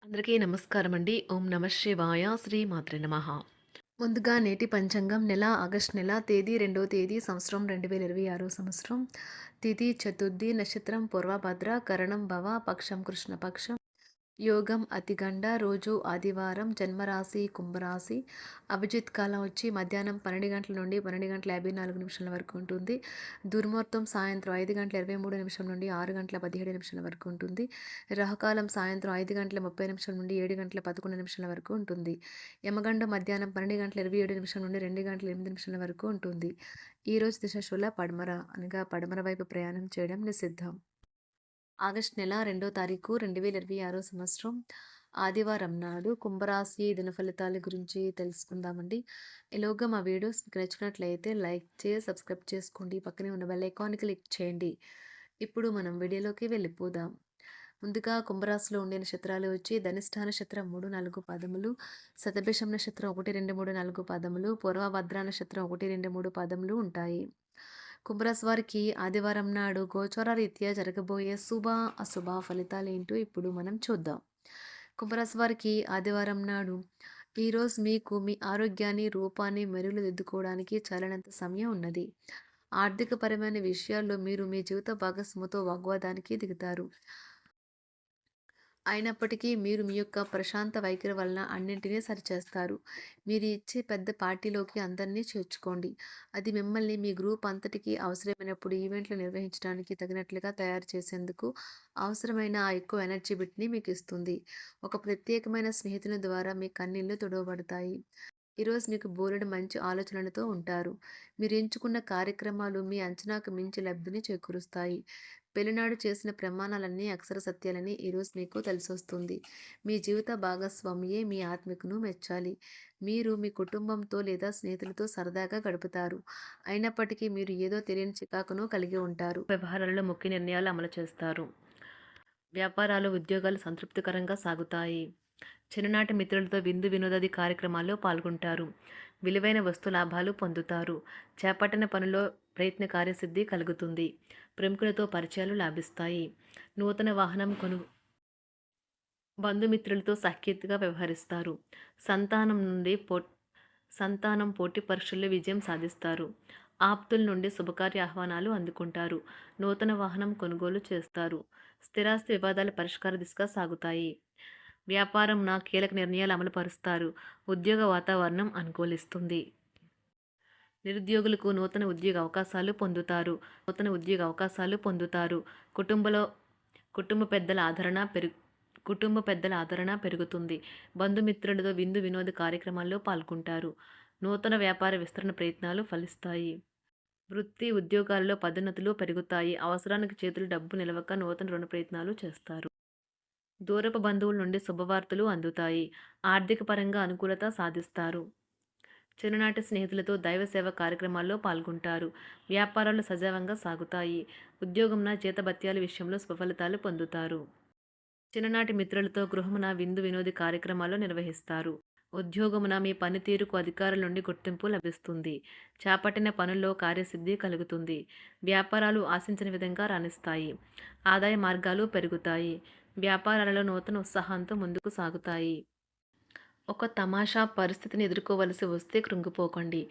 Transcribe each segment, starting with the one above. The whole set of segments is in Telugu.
అందరికీ నమస్కారం అండి. ఓం నమ శివాయ. శ్రీ మాత్రే నమః. ముందుగా నేటి పంచాంగం నెల ఆగస్టు నెల తేదీ 2వ తేదీ సంవత్సరం 2026 సంవత్సరం. తిథి చతుర్థి, నక్షత్రం పూర్వభద్ర, కరణం భవ, పక్షం కృష్ణపక్షం, యోగం అతిగండ, రోజు ఆదివారం, జన్మరాశి కుంభరాశి, అభిజిత్ కాలం వచ్చి మధ్యాహ్నం 12 గంటల నుండి 12 గంటల 54 నిమిషాల వరకు ఉంటుంది. దుర్ముహూర్తం సాయంత్రం 5 గంటల 23 నిమిషం నుండి 6 గంటల 17 నిమిషాల వరకు ఉంటుంది. రాహుకాలం సాయంత్రం 5 గంటల 30 నిమిషాల నుండి 7 గంటల 11 నిమిషాల వరకు ఉంటుంది. యమగండం మధ్యాహ్నం 12 గంటల 27 నిమిషాల నుండి 2 గంటల 8 నిమిషాల వరకు ఉంటుంది. ఈరోజు దిశశూల పడమర అనగా పడమర వైపు ప్రయాణం చేయడం నిషిద్ధం. ఆగస్టు నెల 2వ తారీఖు 2026 సంవత్సరం ఆదివారం నాడు కుంభరాశి దిన ఫలితాల గురించి తెలుసుకుందామండి. ఈలోగా మా వీడియోస్ మీకు నచ్చినట్లయితే లైక్ చేసి సబ్స్క్రైబ్ చేసుకోండి. పక్కనే ఉన్న బెల్ ఐకాన్ క్లిక్ చేయండి. ఇప్పుడు మనం వీడియోలోకి వెళ్ళిపోదాం. ముందుగా కుంభరాశిలో ఉండే నక్షత్రాలు వచ్చి ధనిష్ఠా నక్షత్రం 3, 4 పాదములు, శతభిషం నక్షత్రం 1, 2, 3, 4 పాదములు, పూర్వభద్ర నక్షత్రం 1, 2, 3 పాదములు ఉంటాయి. కుంభరాశి వారికి ఆదివారం నాడు గోచార రీత్యా జరగబోయే శుభ అశుభ ఫలితాలేంటో ఇప్పుడు మనం చూద్దాం. కుంభరాశి వారికి ఆదివారం నాడు ఈరోజు మీకు మీ ఆరోగ్యాన్ని రూపాన్ని మెరుగుదిద్దుకోవడానికి చాలినంత సమయం ఉన్నది. ఆర్థికపరమైన విషయాల్లో మీరు మీ జీవిత భాగస్వామితో వాగ్వాదానికి దిగుతారు. అయినప్పటికీ మీరు మీ యొక్క ప్రశాంత వైఖరి వలన అన్నింటినీ సరిచేస్తారు. మీరు ఇచ్చే పెద్ద పార్టీలోకి అందరినీ చేర్చుకోండి. అది మిమ్మల్ని మీ గ్రూప్ అంతటికి అవసరమైనప్పుడు ఈవెంట్లు నిర్వహించడానికి తగినట్లుగా తయారు చేసేందుకు అవసరమైన ఆ ఎక్కువ ఎనర్జీ బిట్‌ని మీకు ఇస్తుంది. ఒక ప్రత్యేకమైన స్నేహితుని ద్వారా మీ కన్నీళ్లు తుడవబడతాయి. ఈరోజు మీకు బోలెడు మంచి ఆలోచనలతో ఉంటారు. మీరు ఎంచుకున్న కార్యక్రమాలు మీ అంచనాకు మించి లబ్ధిని చేకూరుస్తాయి. పెళ్లినాడు చేసిన ప్రమాణాలన్నీ అక్షర సత్యాలని ఈరోజు మీకు తెలిసొస్తుంది. మీ జీవిత భాగస్వామియే మీ ఆత్మీకును మెచ్చాలి. మీరు మీ కుటుంబంతో లేదా స్నేహితులతో సరదాగా గడుపుతారు. అయినప్పటికీ మీరు ఏదో తెలియని చికాకును కలిగి ఉంటారు. వ్యవహారాలలో ముఖ్య నిర్ణయాలు అమలు చేస్తారు. వ్యాపారాలు, ఉద్యోగాలు సంతృప్తికరంగా సాగుతాయి. చిన్ననాటి మిత్రులతో విందు వినోదాది కార్యక్రమాల్లో పాల్గొంటారు. విలువైన వస్తు లాభాలు పొందుతారు. చేపట్టిన పనిలో ప్రయత్న కార్యసిద్ధి కలుగుతుంది. ప్రముఖులతో పరిచయాలు లాభిస్తాయి. నూతన వాహనం బంధుమిత్రులతో సఖ్యతగా వ్యవహరిస్తారు. సంతానం నుండి సంతానం పోటీ పరీక్షల్లో విజయం సాధిస్తారు. ఆప్తుల నుండి శుభకార్య ఆహ్వానాలు అందుకుంటారు. నూతన వాహనం కొనుగోలు చేస్తారు. స్థిరాస్తి వివాదాల పరిష్కార దిశగా సాగుతాయి. వ్యాపారంన కీలక నిర్ణయాలు అమలుపరుస్తారు. ఉద్యోగ వాతావరణం అనుకూలిస్తుంది. నిరుద్యోగులకు నూతన ఉద్యోగ అవకాశాలు పొందుతారు. కుటుంబలో కుటుంబ పెద్దల ఆదరణ పెరుగుతుంది. బంధుమిత్రులతో విందు వినోద కార్యక్రమాల్లో పాల్గొంటారు. నూతన వ్యాపార విస్తరణ ప్రయత్నాలు ఫలిస్తాయి. వృత్తి ఉద్యోగాల్లో పదోన్నతులు పెరుగుతాయి. అవసరానికి చేతులు డబ్బు నిలవక నూతన రుణ ప్రయత్నాలు చేస్తారు. దూరపు బంధువుల నుండి శుభవార్తలు అందుతాయి. ఆర్థిక పరంగా అనుకూలత సాధిస్తారు. చిన్ననాటి స్నేహితులతో దైవ సేవ కార్యక్రమాల్లో పాల్గొంటారు. వ్యాపారాలు సజావంగా సాగుతాయి. ఉద్యోగంన జీతభత్యాల విషయంలో స్వఫలితాలు పొందుతారు. చిన్ననాటి మిత్రులతో గృహమున విందు వినోది కార్యక్రమాలు నిర్వహిస్తారు. ఉద్యోగమున మీ పనితీరుకు అధికారుల నుండి గుర్తింపు లభిస్తుంది. చేపట్టిన పనుల్లో కార్యసిద్ధి కలుగుతుంది. వ్యాపారాలు ఆశించిన విధంగా రాణిస్తాయి. ఆదాయ మార్గాలు పెరుగుతాయి. వ్యాపారాలలో నూతన ఉత్సాహంతో ముందుకు సాగుతాయి. ఒక తమాషా పరిస్థితిని ఎదుర్కోవలసి వస్తే కృంగిపోకండి.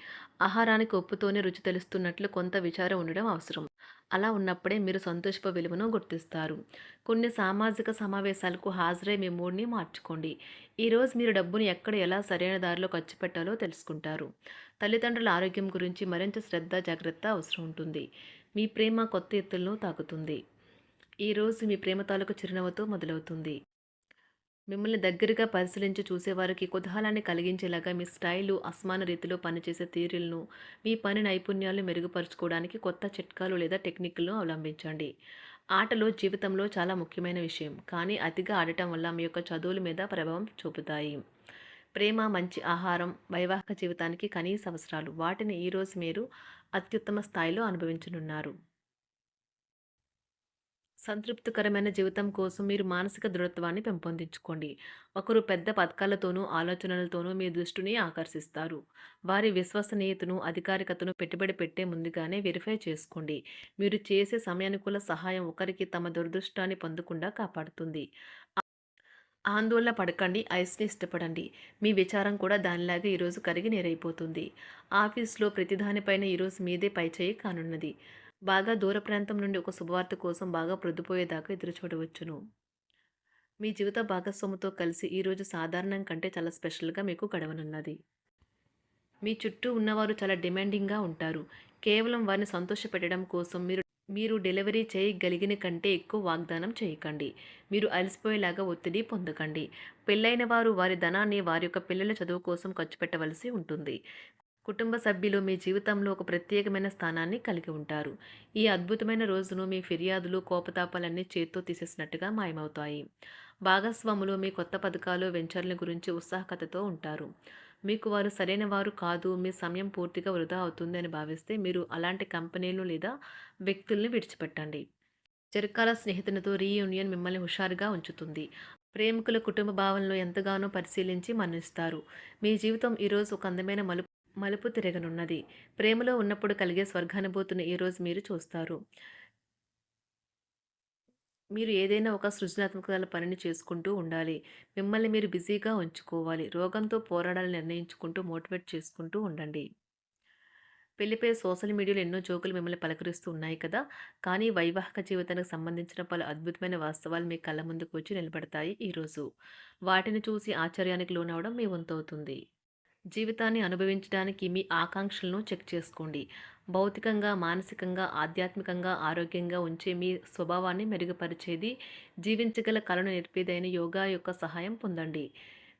ఆహారానికి ఉప్పుతోనే రుచి తెలుస్తున్నట్లు కొంత విచారం ఉండడం అవసరం. అలా ఉన్నప్పుడే మీరు సంతోషపు విలువను గుర్తిస్తారు. కొన్ని సామాజిక సమావేశాలకు హాజరై మీ మూడ్‌ని మార్చుకోండి. ఈరోజు మీరు డబ్బును ఎక్కడ ఎలా సరైన దారిలో ఖర్చు పెట్టాలో తెలుసుకుంటారు. తల్లిదండ్రుల ఆరోగ్యం గురించి మరింత శ్రద్ధ, జాగ్రత్త అవసరం ఉంటుంది. మీ ప్రేమ కొత్త ఎత్తులను తాకుతుంది. ఈరోజు మీ ప్రేమ తాలూకు చిరునవ్వుతో మొదలవుతుంది. మిమ్మల్ని దగ్గరగా పరిశీలించి చూసేవారికి కుతూహలాన్ని కలిగించేలాగా మీ స్టైలు, అసమాన రీతిలో పనిచేసే తీరులను, మీ పని నైపుణ్యాలను మెరుగుపరుచుకోవడానికి కొత్త చిట్కాలు లేదా టెక్నిక్‌లను అవలంబించండి. ఆటలు జీవితంలో చాలా ముఖ్యమైన విషయం. కానీ అతిగా ఆడటం వల్ల మీ యొక్క చదువుల మీద ప్రభావం చూపుతాయి. ప్రేమ, మంచి ఆహారం, వైవాహిక జీవితానికి కనీస అవసరాలు. వాటిని ఈరోజు మీరు అత్యుత్తమ స్థాయిలో అనుభవించనున్నారు. సంతృప్తికరమైన జీవితం కోసం మీరు మానసిక దృఢత్వాన్ని పెంపొందించుకోండి. ఒకరు పెద్ద పథకాలతోనూ, ఆలోచనలతోనూ మీ దృష్టిని ఆకర్షిస్తారు. వారి విశ్వసనీయతను, అధికారికతను పెట్టుబడి పెట్టే ముందుగానే వెరిఫై చేసుకోండి. మీరు చేసే సమయానుకూల సహాయం ఒకరికి తమ దురదృష్టాన్ని పొందకుండా కాపాడుతుంది. ఆందోళన పడకండి, ఐస్‌ని ఇష్టపడండి. మీ విచారం కూడా దానిలాగే ఈరోజు కరిగి నీరైపోతుంది. ఆఫీస్‌లో ప్రతి దానిపైన ఈరోజు మీదే పైచేయి కానున్నది. బాగా దూర ప్రాంతం నుండి ఒక శుభవార్త కోసం బాగా ప్రొద్దుపోయేదాకా ఎదురుచూడవచ్చును. మీ జీవిత భాగస్వామితో కలిసి ఈరోజు సాధారణం కంటే చాలా స్పెషల్‌గా మీకు గడవనున్నది. మీ చుట్టూ ఉన్నవారు చాలా డిమాండింగ్‌గా ఉంటారు. కేవలం వారిని సంతోషపెట్టడం కోసం మీరు డెలివరీ చేయగలిగిన కంటే ఎక్కువ వాగ్దానం చేయకండి. మీరు అలసిపోయేలాగా ఒత్తిడి పొందకండి. పెళ్లైన వారు వారి ధనాన్ని వారి యొక్క పిల్లల చదువు కోసం ఖర్చు పెట్టవలసి ఉంటుంది. కుటుంబ సభ్యులు మీ జీవితంలో ఒక ప్రత్యేకమైన స్థానాన్ని కలిగి ఉంటారు. ఈ అద్భుతమైన రోజును మీ ఫిర్యాదులు, కోపతాపాలన్నీ చేత్తో తీసేసినట్టుగా మాయమవుతాయి. భాగస్వాములు మీ కొత్త పథకాలు, వెంచర్ల గురించి ఉత్సాహకతతో ఉంటారు. మీకు వారు సరైన వారు కాదు, మీ సమయం పూర్తిగా వృధా అవుతుంది అని భావిస్తే మీరు అలాంటి కంపెనీలు లేదా వ్యక్తుల్ని విడిచిపెట్టండి. చిరకాల స్నేహితునితో రీయూనియన్ మిమ్మల్ని హుషారుగా ఉంచుతుంది. ప్రేమికుల కుటుంబ భావనలు ఎంతగానో పరిశీలించి మన్నిస్తారు. మీ జీవితం ఈరోజు ఒక అందమైన మలుపు తిరగనున్నది. ప్రేమలో ఉన్నప్పుడు కలిగే స్వర్గానుభూతిని ఈరోజు మీరు చూస్తారు. మీరు ఏదైనా ఒక సృజనాత్మకతల పనిని చేసుకుంటూ ఉండాలి. మిమ్మల్ని మీరు బిజీగా ఉంచుకోవాలి. రోగంతో పోరాడాలని నిర్ణయించుకుంటూ మోటివేట్ చేసుకుంటూ ఉండండి. పెళ్లిపై సోషల్ మీడియాలో ఎన్నో జోకులు మిమ్మల్ని పలకరిస్తూ ఉన్నాయి కదా! కానీ వైవాహిక జీవితానికి సంబంధించిన పలు అద్భుతమైన వాస్తవాలు మీ కళ్ళ ముందుకు వచ్చి నిలబడతాయి ఈరోజు. వాటిని చూసి ఆశ్చర్యానికి లోనవ్వడం మీ వంతవుతుంది. జీవితాన్ని అనుభవించడానికి మీ ఆకాంక్షలను చెక్ చేసుకోండి. భౌతికంగా, మానసికంగా, ఆధ్యాత్మికంగా ఆరోగ్యంగా ఉంచే మీ స్వభావాన్ని మెరుగుపరిచేది, జీవించగల కళను నేర్పేదైన యోగా యొక్క సహాయం పొందండి.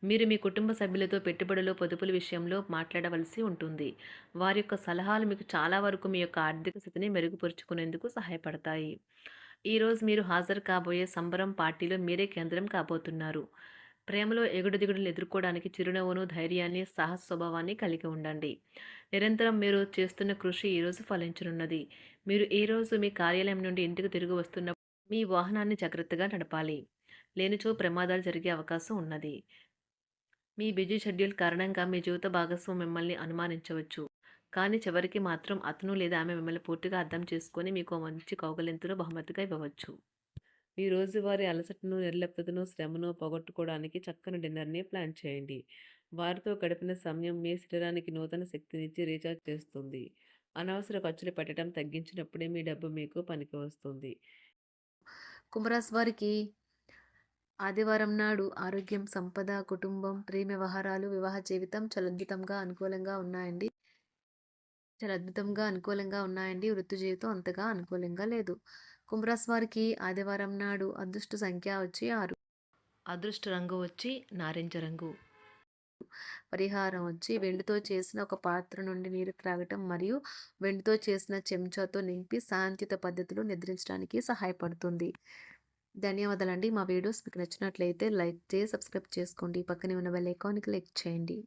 మీరు మీ కుటుంబ సభ్యులతో పెట్టుబడులు, పొదుపుల విషయంలో మాట్లాడవలసి ఉంటుంది. వారి యొక్క సలహాలు మీకు చాలా వరకు మీ యొక్క ఆర్థిక స్థితిని మెరుగుపరుచుకునేందుకు సహాయపడతాయి. ఈరోజు మీరు హాజరు కాబోయే సంబరం పార్టీలో మీరే కేంద్రం కాబోతున్నారు. ప్రేమలో ఎగుడు దిగుడులు ఎదుర్కోవడానికి చిరునవ్వును, ధైర్యాన్ని, సాహస స్వభావాన్ని కలిగి ఉండండి. నిరంతరం మీరు చేస్తున్న కృషి ఈరోజు ఫలించనున్నది. మీరు ఈ రోజు మీ కార్యాలయం నుండి ఇంటికి తిరిగి వస్తున్నప్పుడు మీ వాహనాన్ని జాగ్రత్తగా నడపాలి. లేనిచో ప్రమాదాలు జరిగే అవకాశం ఉన్నది. మీ బిజీ షెడ్యూల్ కారణంగా మీ జీవిత భాగస్వామి మిమ్మల్ని అనుమానించవచ్చు. కానీ చివరికి మాత్రం అతను లేదా ఆమె మిమ్మల్ని పూర్తిగా అర్థం చేసుకొని మీకు మంచి కౌగలింతను బహుమతిగా ఇవ్వవచ్చు. మీ రోజువారీ అలసటను, నిర్లిప్తతను, శ్రమను పోగొట్టుకోవడానికి చక్కని డిన్నర్‌ని ప్లాన్ చేయండి. వారితో గడిపిన సమయం మీ శరీరానికి నూతన శక్తినిచ్చి రీచార్జ్ చేస్తుంది. అనవసర ఖర్చులు పెట్టడం తగ్గించినప్పుడే మీ డబ్బు మీకు పనికి వస్తుంది. కుంభరాశి వారికి ఆదివారం నాడు ఆరోగ్యం, సంపద, కుటుంబం, ప్రేమ వ్యవహారాలు, వివాహ జీవితం చాలా అద్భుతంగా అనుకూలంగా ఉన్నాయండి. వృత్తి జీవితం అంతగా అనుకూలంగా లేదు. కుంభరాశి వారికి ఆదివారం నాడు అదృష్ట సంఖ్య వచ్చి 6. అదృష్ట రంగు వచ్చి నారింజ రంగు. పరిహారం వచ్చి వెండితో చేసిన ఒక పాత్ర నుండి నీరు త్రాగటం మరియు వెండితో చేసిన చెంచాతో నింపి శాంతియుత పద్ధతిలో నిద్రించడానికి సహాయపడుతుంది. ధన్యవాదాలండి. మా వీడియోస్ మీకు నచ్చినట్లయితే లైక్ చేసి, సబ్స్క్రైబ్ చేసుకోండి. పక్కనే ఉన్న బెల్ ఐకాన్‌ని క్లిక్ చేయండి.